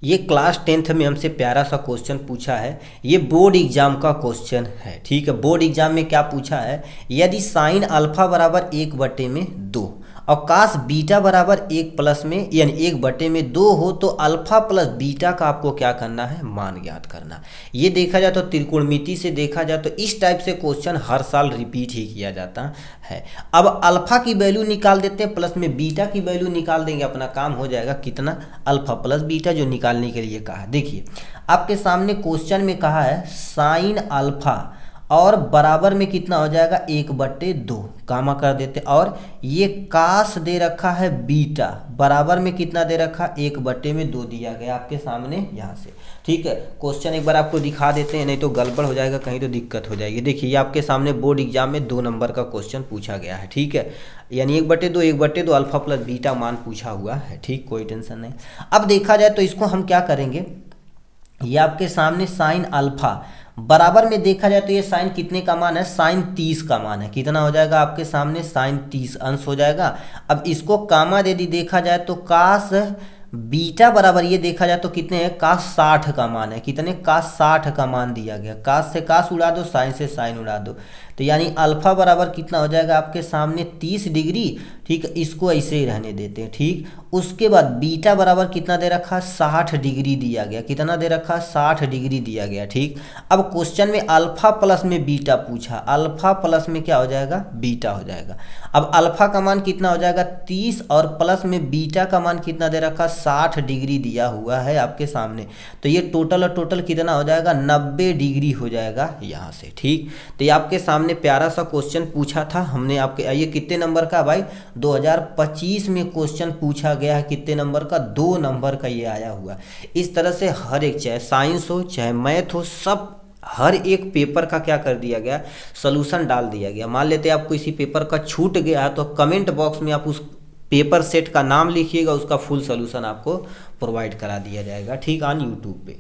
ये class 10th में हमसे प्यारा सा क्वेश्चन पूछा है। ये बोर्ड एग्जाम का क्वेश्चन है, ठीक है। बोर्ड एग्जाम में क्या पूछा है, यदि साइन अल्फा बराबर 1/2 और कास बीटा बराबर 1 में यानी 1/2 हो तो अल्फा प्लस बीटा का आपको क्या करना है, मान ज्ञात करना। ये देखा जाए तो त्रिकोणमिति से देखा जाए तो इस टाइप से क्वेश्चन हर साल रिपीट ही किया जाता है। अब अल्फा की वैल्यू निकाल देते हैं, प्लस में बीटा की वैल्यू निकाल देंगे, अपना काम हो जाएगा। कितना, अल्फा प्लस बीटा जो निकालने के लिए कहा है। देखिए आपके सामने क्वेश्चन में कहा है साइन अल्फा और बराबर में कितना हो जाएगा 1/2, कामा कर देते। और ये कास दे रखा है बीटा, बराबर में कितना दे रखा, 1/2 दिया गया आपके सामने यहाँ से, ठीक है। क्वेश्चन एक बार आपको दिखा देते हैं, नहीं तो गड़बड़ हो जाएगा, कहीं तो दिक्कत हो जाएगी। देखिए ये आपके सामने बोर्ड एग्जाम में 2 नंबर का क्वेश्चन पूछा गया है, ठीक है। यानी 1/2 अल्फा प्लस बीटा मान पूछा हुआ है, ठीक, कोई टेंशन नहीं। अब देखा जाए तो इसको हम क्या करेंगे, ये आपके सामने साइन अल्फा बराबर में देखा जाए तो ये साइन कितने का मान है, साइन 30 का मान है। कितना हो जाएगा आपके सामने, साइन 30 अंश हो जाएगा। अब इसको कामा यदि देखा जाए तो कास बीटा बराबर ये देखा जाए तो कितने हैं, कास 60 का मान है। कितने, कास 60 का मान दिया गया। कास से कास उड़ा दो, साइन से साइन उड़ा दो, तो यानी अल्फा बराबर कितना हो जाएगा आपके सामने 30 डिग्री, ठीक है। इसको ऐसे ही रहने देते हैं, ठीक। उसके बाद बीटा बराबर कितना दे रखा, 60 डिग्री दिया गया। कितना दे रखा, 60 डिग्री दिया गया, ठीक। अब क्वेश्चन में अल्फा प्लस में बीटा पूछा, अल्फा प्लस में क्या हो जाएगा, बीटा हो जाएगा। अब अल्फा का मान कितना हो जाएगा 30 और प्लस में बीटा का मान कितना दे रखा, 60 डिग्री दिया हुआ है आपके सामने। तो ये टोटल और टोटल कितना हो जाएगा, 90 डिग्री हो जाएगा यहाँ से, ठीक। तो ये आपके सामने प्यारा सा क्वेश्चन पूछा था हमने आपके। ये कितने नंबर का भाई, 2025 में क्वेश्चन पूछा गया है। कितने नंबर का, 2 नंबर का ये आया हुआ। इस तरह से हर एक, चाहे साइंस हो चाहे मैथ हो, सब हर एक पेपर का क्या कर दिया गया, सोल्यूशन डाल दिया गया। मान लेते हैं आपको इसी पेपर का छूट गया है तो कमेंट बॉक्स में आप उस पेपर सेट का नाम लिखिएगा, उसका फुल सोल्यूशन आपको प्रोवाइड करा दिया जाएगा, ठीक, ऑन यूट्यूब पे।